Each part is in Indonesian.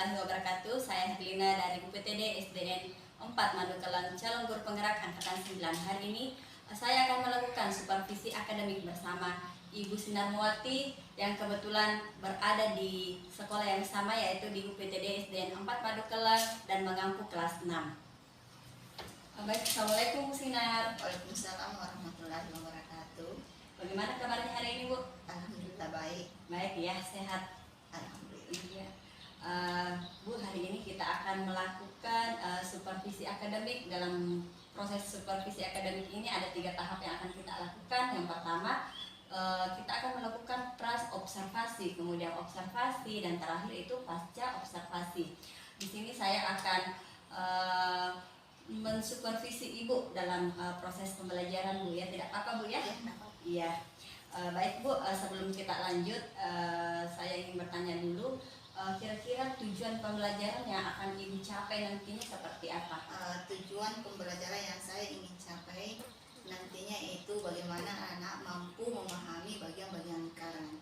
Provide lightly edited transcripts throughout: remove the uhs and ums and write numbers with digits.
warahmatullahi wabarakatuh. Saya Herlina dari UPTD SDN 4 Madukelang, calon guru penggerak angkatan 9. Hari ini saya akan melakukan supervisi akademik bersama Ibu Sinarmawati yang kebetulan berada di sekolah yang sama, yaitu di UPTD SDN 4 Madukelang dan mengampu kelas 6. Baik, Assalamualaikum Bu Sinar. Waalaikumsalam warahmatullahi wabarakatuh. Bagaimana kabarnya hari ini, Bu? Alhamdulillah baik. Baik ya, sehat. Alhamdulillah. Iya. Bu, hari ini kita akan melakukan supervisi akademik. Dalam proses supervisi akademik ini ada 3 tahap yang akan kita lakukan. Yang pertama, kita akan melakukan pras observasi, kemudian observasi, dan terakhir itu pasca observasi. Di sini saya akan mensupervisi Ibu dalam proses pembelajaran, Bu, ya. Tidak apa-apa, Bu, ya? Iya. Baik, Bu, sebelum kita lanjut, saya ingin bertanya dulu, kira-kira tujuan pembelajaran yang akan Ibu capai nantinya seperti apa? Tujuan pembelajaran yang saya ingin capai nantinya itu bagaimana anak mampu memahami bagian-bagian lingkaran.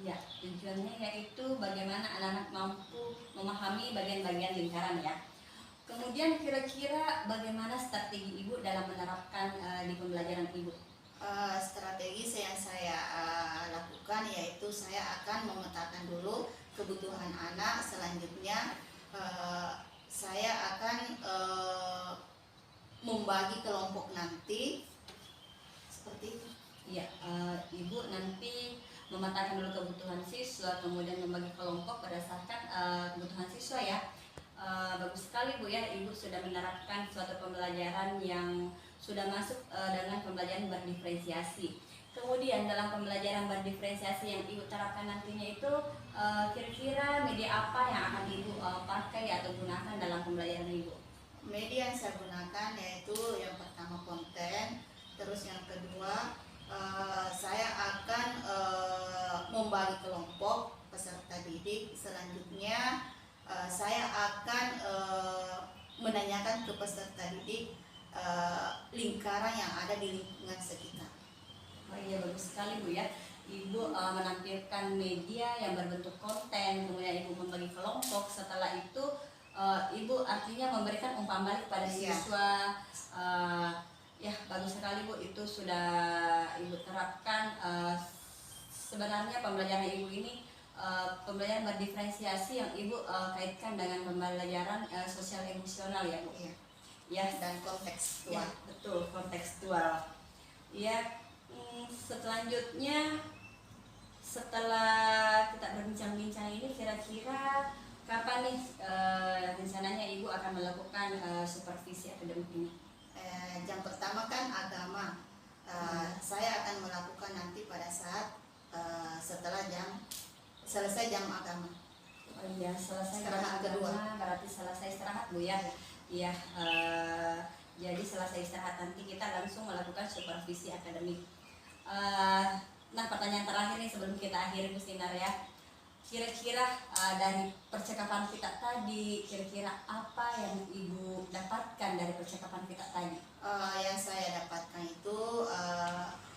Iya, tujuannya yaitu bagaimana anak-anak mampu memahami bagian-bagian lingkaran, ya. Kemudian kira-kira bagaimana strategi Ibu dalam menerapkan di pembelajaran Ibu? Strategi yang saya lakukan yaitu saya akan memetakan dulu kebutuhan anak. Selanjutnya saya akan membagi kelompok nanti seperti itu. Iya, Ibu nanti memetakan dulu kebutuhan siswa, kemudian membagi kelompok berdasarkan kebutuhan siswa, ya. Bagus sekali, Bu, ya. Ibu sudah menerapkan suatu pembelajaran yang sudah masuk dengan pembelajaran berdiferensiasi. Kemudian dalam pembelajaran berdiferensiasi yang Ibu terapkan nantinya itu, kira-kira media apa yang akan Ibu pakai atau gunakan dalam pembelajaran Ibu? Media yang saya gunakan yaitu yang pertama konten, terus yang kedua saya akan membagi kelompok peserta didik. Selanjutnya saya akan menanyakan ke peserta didik lingkaran yang ada di lingkungan sekitar. Oh iya, bagus sekali, Bu, ya. Ibu menampilkan media yang berbentuk konten, kemudian Ibu membagi kelompok. Setelah itu Ibu artinya memberikan umpan balik pada siswa. Ya, bagus sekali, Bu. Itu sudah Ibu terapkan. Sebenarnya pembelajaran Ibu ini pembelajaran berdiferensiasi yang Ibu kaitkan dengan pembelajaran sosial emosional, ya, Bu. Iya. Ya, Dan kontekstual. ya, betul, kontekstual. Ya, selanjutnya setelah kita berbincang-bincang ini, kira-kira kapan nih rencananya Ibu akan melakukan supervisi akademik ini? Yang pertama kan agama. Saya akan melakukan nanti pada saat setelah selesai jam agama. Oh iya, selesai Istirahat kedua. Berarti selesai istirahat, Bu, ya. Iya, jadi selesai istirahat nanti kita langsung melakukan supervisi akademik. Nah, pertanyaan terakhir nih sebelum kita akhiri, Bu Sinar, ya. Kira-kira dari percakapan kita tadi, kira-kira apa yang Ibu dapatkan dari percakapan kita tadi? Yang saya dapatkan itu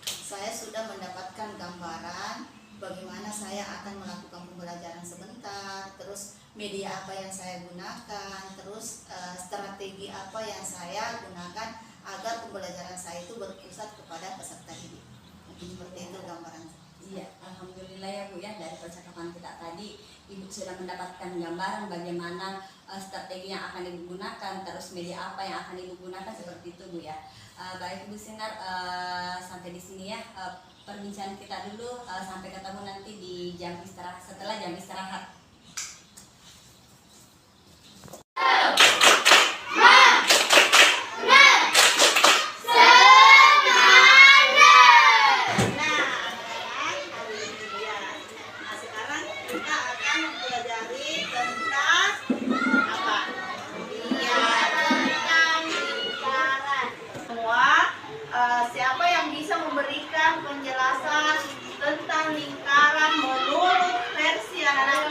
saya sudah mendapatkan gambaran bagaimana saya akan melakukan pembelajaran sebentar, terus media apa yang saya gunakan, terus strategi apa yang saya gunakan agar pembelajaran saya itu berpusat kepada peserta didik. Seperti itu gambaran. Iya, alhamdulillah, ya, Bu, ya. Dari percakapan kita tadi, Ibu sudah mendapatkan gambaran bagaimana strategi yang akan Ibu gunakan, terus media apa yang akan Ibu gunakan, seperti itu, Bu, ya. Baik, Bu Sinar, sampai di sini, ya, perbincangan kita dulu. Sampai ketemu nanti di jam istirahat, setelah jam istirahat. Siapa yang bisa memberikan penjelasan tentang lingkaran menurut versi anak-anak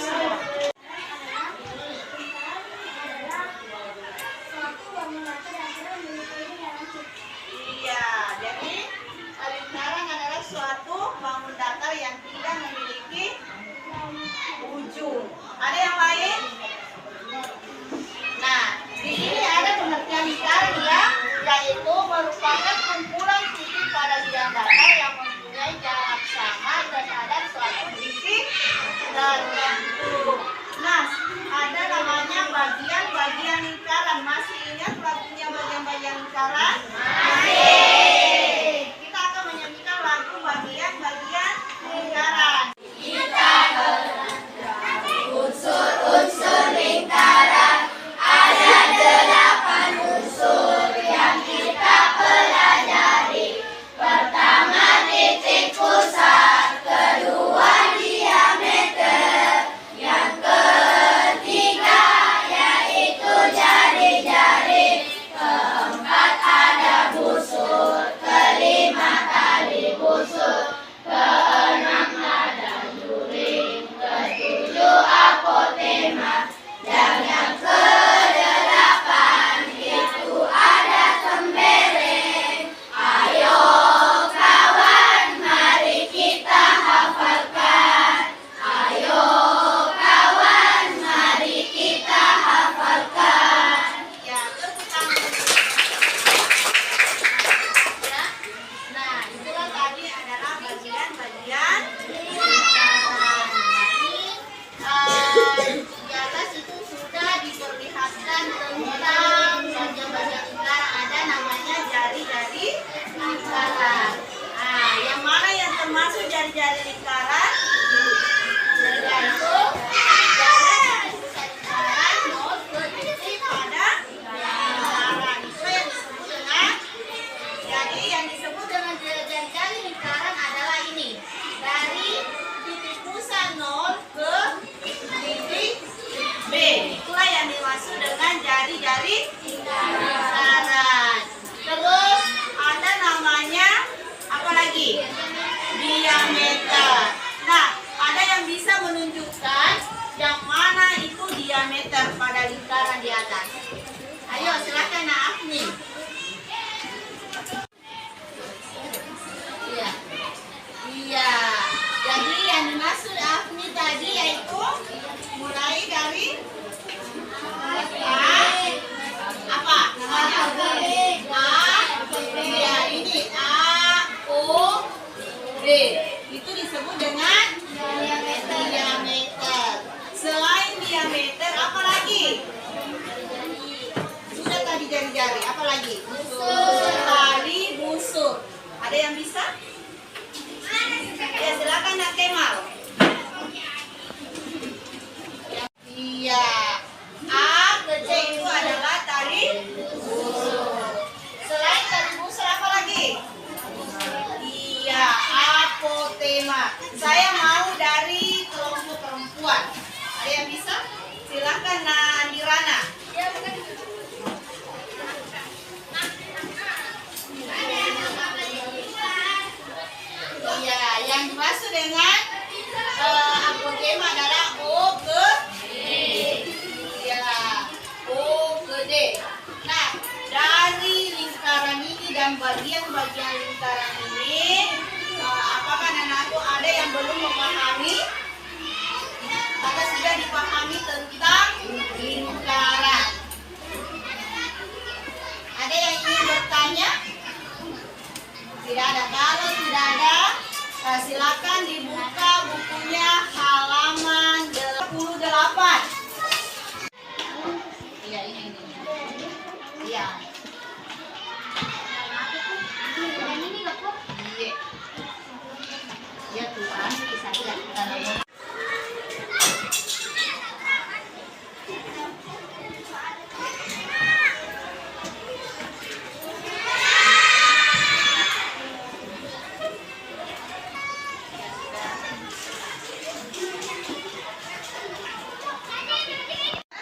jari-jari lingkaran, yaitu jari pusat lingkaran nol ke titik pada lingkaran. Itu yang disebut dengan, jadi yang disebut dengan jari-jari lingkaran adalah ini, dari titik pusat nol ke titik B. Itulah yang dimaksud dengan jari-jari lingkaran. Terus ada namanya apa lagi? Diameter. Nah, ada yang bisa menunjukkan yang mana itu diameter pada lingkaran di atas. Ayo silakan Nak Afni. Iya. Iya. Jadi yang dimaksud Afni tadi yaitu mulai dari apa? Ya ini A, O, D. Itu disebut dengan diameter. Selain diameter, apa lagi? Sudah tadi jari-jari, apa lagi? Tali busur. Ada yang bisa? Ya silakan Nak Kemal. Iya. A ke C itu adalah tali busur. Selain tali busur apa lagi? Iya, apotema. Saya mau dari kelompok perempuan. Ada yang bisa? Silakan Nandirana. Iya, yang dimaksud dengan apotema adalah O ke D. Iya, O ke D. Nah, dari lingkaran ini dan bagian-bagian lingkaran ini, apakah anakku ada yang belum memahami atau sudah dipahami tentang lingkaran? Ada yang ingin bertanya? Tidak ada. Kalau tidak ada, silakan dibuka bukunya halaman 28. Iya, ini. Iya. Ya Tuhan, bisa lihat tandanya.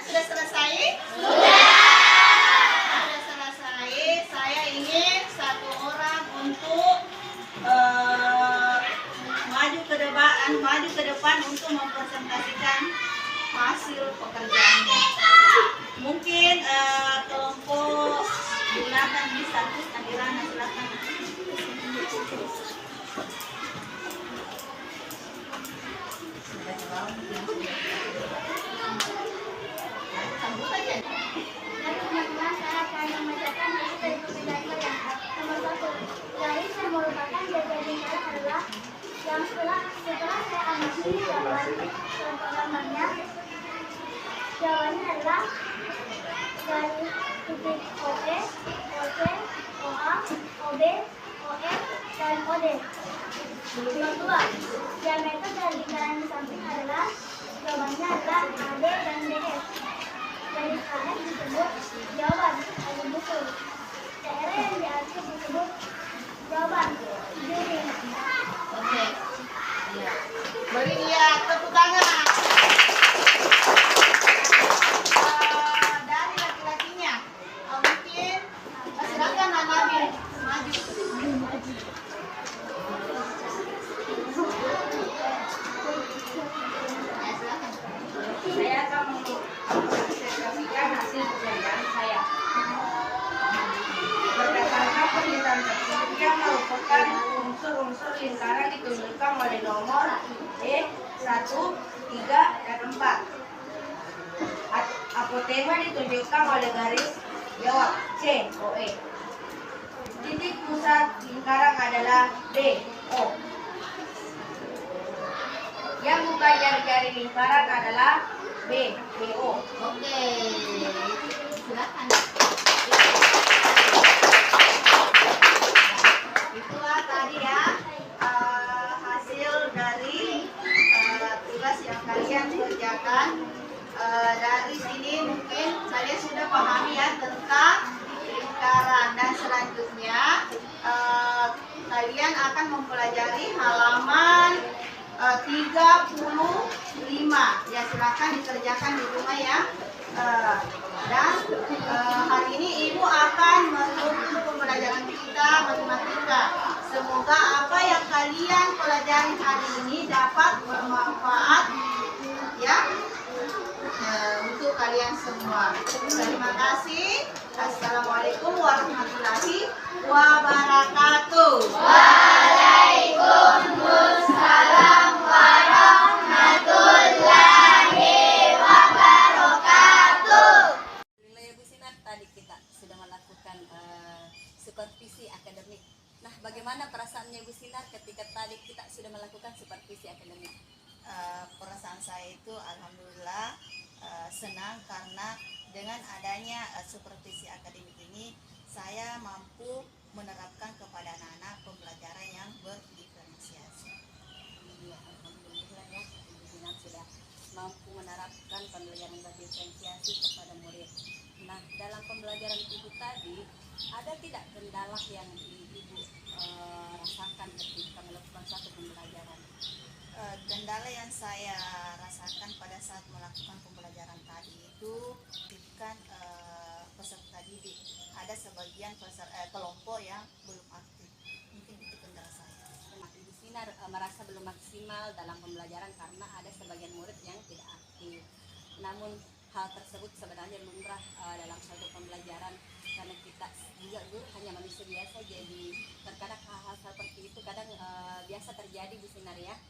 Sudah selesai? Sudah selesai. Saya ingin satu orang untuk maju ke depan untuk mempresentasikan hasil pekerjaannya. Mungkin kelompok gunakan bisa Nandirana, silakan. Dari teman-teman saya akan membacakan hasil dari pekerjaan kalian. Nomor 1. Garis yang merupakan jari lingkaran adalah yang setelah saya amati contoh gambarnya. Jawabannya adalah dari titik OE, OC, OA, OB, OF, dan OD. Nomor 2. Diameter dari lingkaran di samping adalah jawabannya adalah AD dan DF. Dari KF disebut jawaban tali busur. Daerah yang di akhir disebut jawaban juri. Oke. Iya. Beri dia tepuk tangan. Dari laki-lakinya, mungkin silakan Nabil maju. Silakan. Saya akan mempresentasikan hasil pekerjaan saya. Berdasarkan penelitian tersebut yang merupakan unsur-unsur lingkaran ditunjukkan oleh nomor E, 1, 3, dan 4. Apotema ditunjukkan oleh garis jawab C, OE. Titik pusat lingkaran adalah D, O. Yang bukan jari-jari lingkaran adalah B, BO. Oke. Silakan. Itulah tadi ya hasil sudah pahami ya tentang lingkaran, dan selanjutnya kalian akan mempelajari halaman 35 ya, silakan dikerjakan di rumah ya. Dan hari ini ibu akan menutup pembelajaran kita matematika. Semoga apa yang kalian pelajari hari ini dapat bermanfaat ya untuk kalian semua. Terima kasih. Assalamualaikum warahmatullahi wabarakatuh. Waalaikumsalam warahmatullahi wabarakatuh. Alhamdulillah Bu Sinar, tadi kita sudah melakukan supervisi akademik. Nah, bagaimana perasaannya Bu Sinar ketika tadi kita sudah melakukan supervisi akademik? Perasaan saya itu alhamdulillah senang, karena dengan adanya supervisi akademik ini saya mampu menerapkan kepada anak-anak pembelajaran yang berdiferensiasi. Iya, alhamdulillah ya, Bu Sinar sudah mampu menerapkan pembelajaran berdiferensiasi kepada murid. Nah, dalam pembelajaran Ibu tadi, ada tidak kendala yang Ibu rasakan ketika melakukan satu pembelajaran? Kendala yang saya rasakan pada saat melakukan pembelajaran tadi itu bukan peserta didik. Ada sebagian kelompok yang belum aktif. Mungkin itu kendala saya. Ibu Sinar merasa belum maksimal dalam pembelajaran karena ada sebagian murid yang tidak aktif. Namun hal tersebut sebenarnya lumrah dalam suatu pembelajaran, karena kita juga guru hanya manusia biasa, jadi terkadang hal-hal seperti itu kadang biasa terjadi Bu Sinar ya.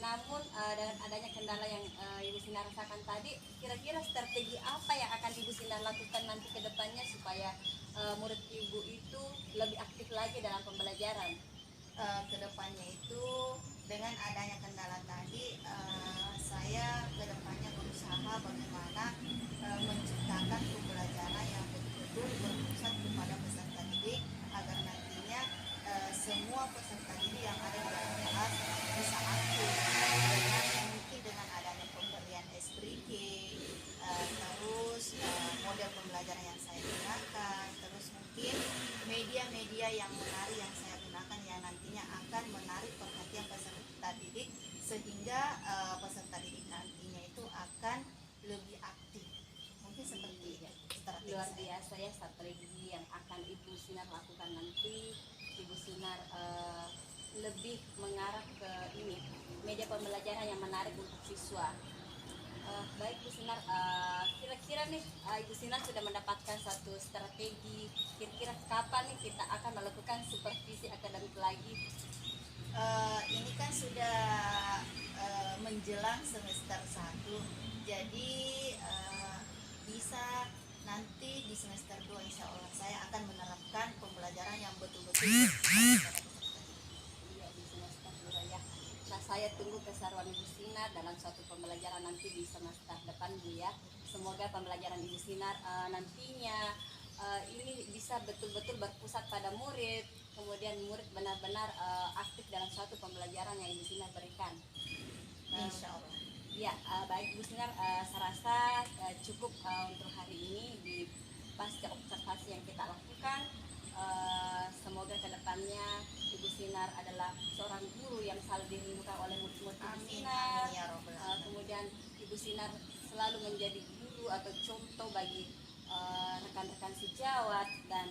Namun dengan adanya kendala yang Ibu Sinar rasakan tadi, kira-kira strategi apa yang akan Ibu Sinar lakukan nanti ke depannya supaya murid Ibu itu lebih aktif lagi dalam pembelajaran? Kedepannya itu dengan adanya kendala tadi, saya kedepannya berusaha bagaimana menciptakan pembelajaran yang betul-betul berpusat kepada peserta didik, agar nantinya semua peserta didik yang ada di dalam kelas bisa aktif. Mungkin dengan adanya pemberian SPG, terus model pembelajaran yang saya gunakan, terus mungkin media-media yang menarik yang saya gunakan yang nantinya akan menarik perhatian peserta didik, sehingga peserta didik nantinya itu akan lebih aktif. Mungkin seperti strategi Luar saya. biasa ya strategi yang akan Ibu Sinar lakukan nanti. Ibu Sinar lebih mengarah ke ini media pembelajaran yang menarik untuk siswa. Baik Bu Sinar, kira-kira nih Ibu Sinar sudah mendapatkan satu strategi. Kira-kira kapan nih kita akan melakukan supervisi akademik lagi? Ini kan sudah menjelang semester 1, jadi bisa nanti di semester 2 insya Allah saya akan menerapkan pembelajaran yang betul-betul Iya, di semester 2 ya. Nah, saya tunggu keseruan Ibu Sinar dalam suatu pembelajaran nanti di semester depan Bu ya. Semoga pembelajaran Ibu Sinar nantinya ini bisa betul-betul berpusat pada murid, kemudian murid benar-benar aktif dalam suatu pembelajaran yang Ibu Sinar berikan. insya Allah. Ya, baik Bu Sinar, saya rasa cukup untuk hari ini di pasca observasi yang kita lakukan. Semoga kedepannya Ibu Sinar adalah seorang guru yang selalu dirindukan oleh murid-murid Ibu Amin, Sinar. amin ya Rabbal Alamin. Kemudian Ibu Sinar selalu menjadi guru atau contoh bagi rekan-rekan sejawat dan